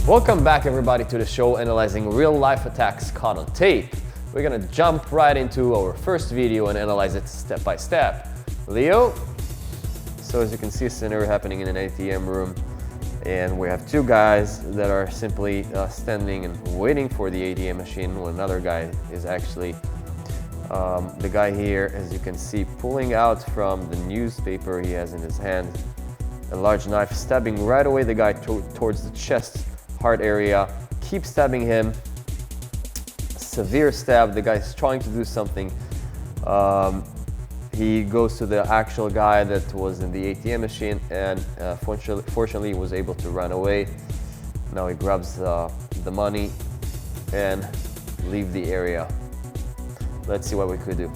Welcome back everybody to the show analyzing real life attacks caught on tape. We're gonna jump right into our first video and analyze it step by step. Leo? So as you can see, a scenario happening in an ATM room, and we have two guys that are simply standing and waiting for the ATM machine, while another guy is actually the guy here, as you can see, pulling out from the newspaper he has in his hand a large knife, stabbing right away the guy towards the chest, heart area, keep stabbing him, severe stab. The guy's trying to do something. He goes to the actual guy that was in the ATM machine, and fortunately he was able to run away. Now he grabs the money and leave the area. Let's see what we could do.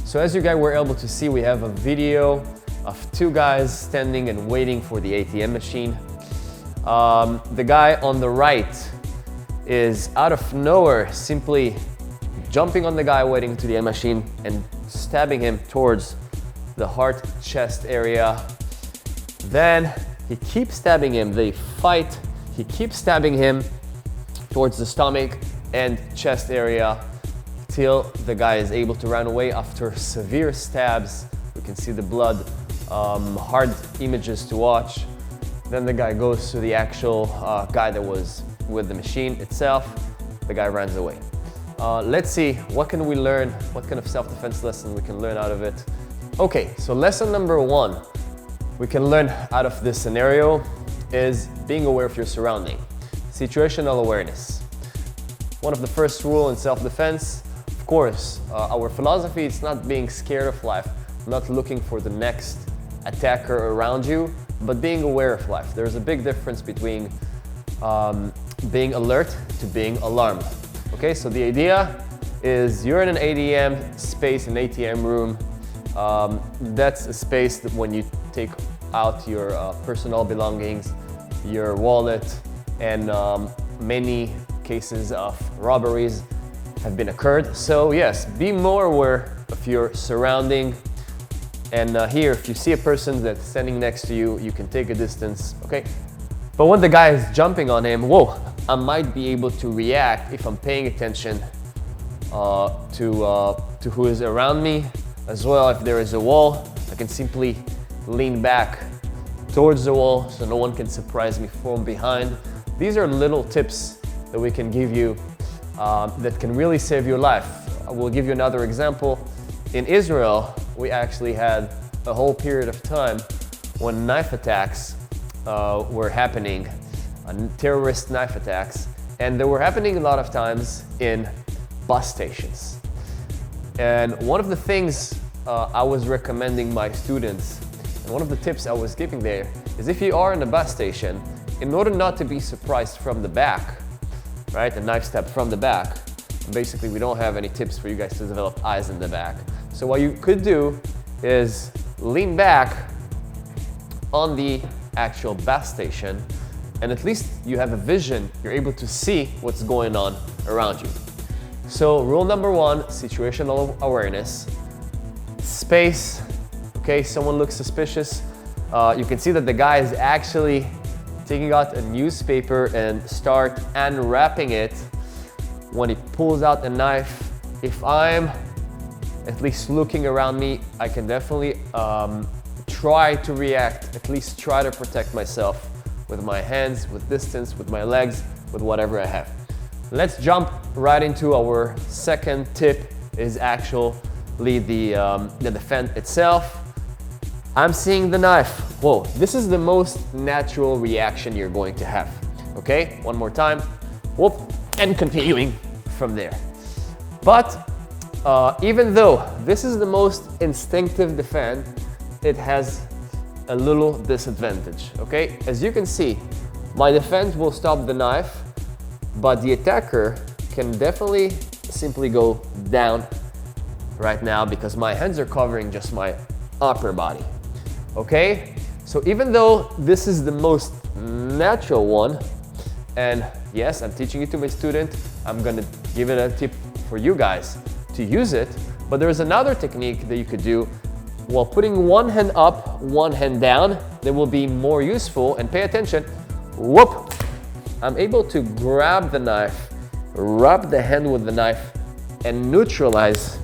So as you guys were able to see, we have a video of two guys standing and waiting for the ATM machine. The guy on the right is out of nowhere simply jumping on the guy waiting to the ATM machine and stabbing him towards the heart chest area. Then he keeps stabbing him, they fight, he keeps stabbing him towards the stomach and chest area till the guy is able to run away after severe stabs. We can see the blood, hard images to watch. Then the guy goes to the actual guy that was with the machine itself. The guy runs away. Let's see, what can we learn? What kind of self-defense lesson we can learn out of it? Okay, so lesson number one we can learn out of this scenario is being aware of your surrounding. Situational awareness. One of the first rules in self-defense, of course, our philosophy is not being scared of life, not looking for the next attacker around you, but being aware of life. There's a big difference between being alert to being alarmed. Okay, so the idea is you're in an ATM space, an ATM room. That's a space that when you take out your personal belongings, your wallet, and many cases of robberies have been occurred. So yes, be more aware of your surrounding. And here, if you see a person that's standing next to you, you can take a distance, okay? But when the guy is jumping on him, whoa, I might be able to react if I'm paying attention to who is around me. As well, if there is a wall, I can simply lean back towards the wall so no one can surprise me from behind. These are little tips that we can give you that can really save your life. I will give you another example. In Israel, we actually had a whole period of time when knife attacks were happening, terrorist knife attacks, and they were happening a lot of times in bus stations. And one of the things I was recommending my students, and one of the tips I was giving there, is if you are in a bus station, in order not to be surprised from the back, right, a knife stab from the back, basically we don't have any tips for you guys to develop eyes in the back. So what you could do is lean back on the actual bus station, and at least you have a vision, you're able to see what's going on around you. So rule number one, situational awareness. Space, okay, someone looks suspicious. You can see that the guy is actually taking out a newspaper and start unwrapping it. When he pulls out a knife, if I'm at least looking around me, I can definitely try to react, at least try to protect myself with my hands, with distance, with my legs, with whatever I have. Let's jump right into our second tip, is actually the defense itself. I'm seeing the knife. Whoa, this is the most natural reaction you're going to have. Okay, one more time. Whoop, and continuing from there. But even though this is the most instinctive defense, it has a little disadvantage, okay? As you can see, my defense will stop the knife, but the attacker can definitely simply go down right now because my hands are covering just my upper body, okay? So even though this is the most natural one, and yes, I'm teaching it to my student, I'm gonna give it a tip for you guys to use it, but there's another technique that you could do while putting one hand up, one hand down, that will be more useful. And pay attention, whoop, I'm able to grab the knife, rub the hand with the knife, and neutralize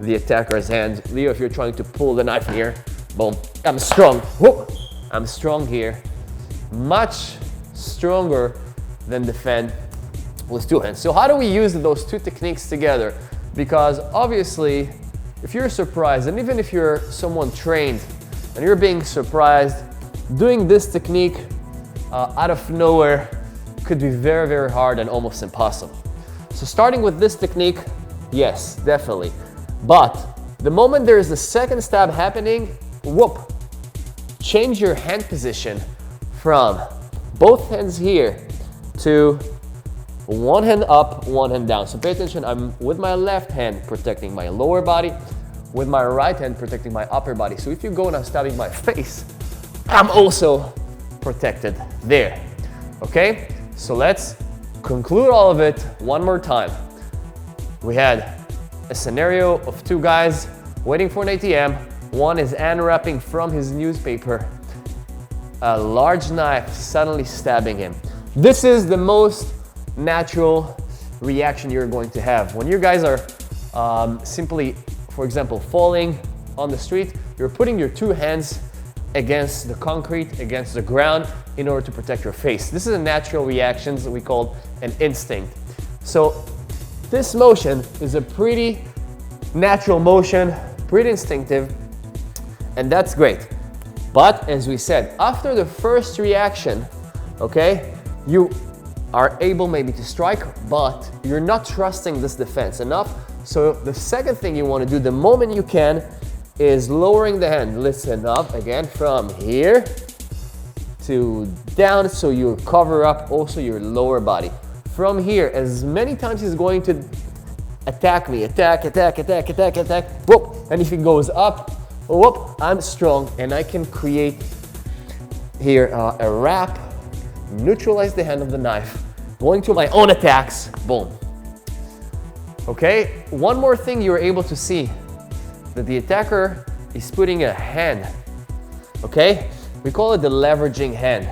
the attacker's hand. Leo, if you're trying to pull the knife here, boom, I'm strong. Whoop. I'm strong here. Much stronger than defend with two hands. So how do we use those two techniques together? Because obviously, if you're surprised, and even if you're someone trained and you're being surprised, doing this technique out of nowhere could be very, very hard and almost impossible. So starting with this technique, yes, definitely. But the moment there is a second stab happening, whoop, change your hand position from both hands here to one hand up, one hand down. So pay attention, I'm with my left hand protecting my lower body, with my right hand protecting my upper body. So if you go and I'm stabbing my face, I'm also protected there. Okay, so let's conclude all of it one more time. We had a scenario of two guys waiting for an ATM. One is unwrapping from his newspaper a large knife, suddenly stabbing him. This is the most natural reaction you're going to have. When you guys are simply, for example, falling on the street, you're putting your two hands against the concrete, against the ground in order to protect your face. This is a natural reaction that we call an instinct. So this motion is a pretty natural motion, pretty instinctive, and that's great. But as we said, after the first reaction, okay, you are able maybe to strike, but you're not trusting this defense enough. So the second thing you want to do the moment you can is lowering the hand. Listen up again from here to down, so you cover up also your lower body. From here, as many times he's going to attack me, attack, whoop, and if he goes up, whoop, I'm strong and I can create here a wrap, neutralize the hand of the knife, going to my own attacks, boom. Okay, one more thing you're able to see, that the attacker is putting a hand, okay? We call it the leveraging hand.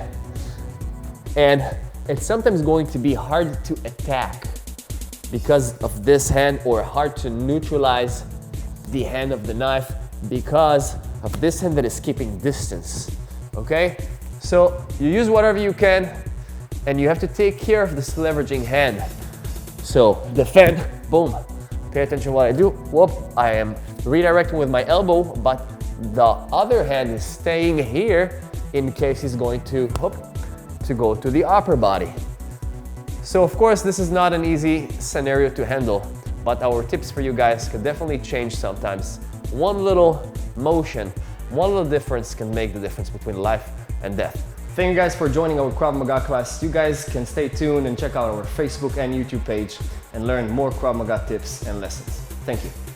And it's sometimes going to be hard to attack because of this hand, or hard to neutralize the hand of the knife because of this hand that is keeping distance, okay? So you use whatever you can, and you have to take care of this leveraging hand. So defend, boom. Pay attention what I do. Whoop, I am redirecting with my elbow, but the other hand is staying here in case he's going to, whoop, to go to the upper body. So of course, this is not an easy scenario to handle, but our tips for you guys could definitely change sometimes. One little motion, one little difference can make the difference between life and death. Thank you guys for joining our Krav Maga class. You guys can stay tuned and check out our Facebook and YouTube page and learn more Krav Maga tips and lessons. Thank you.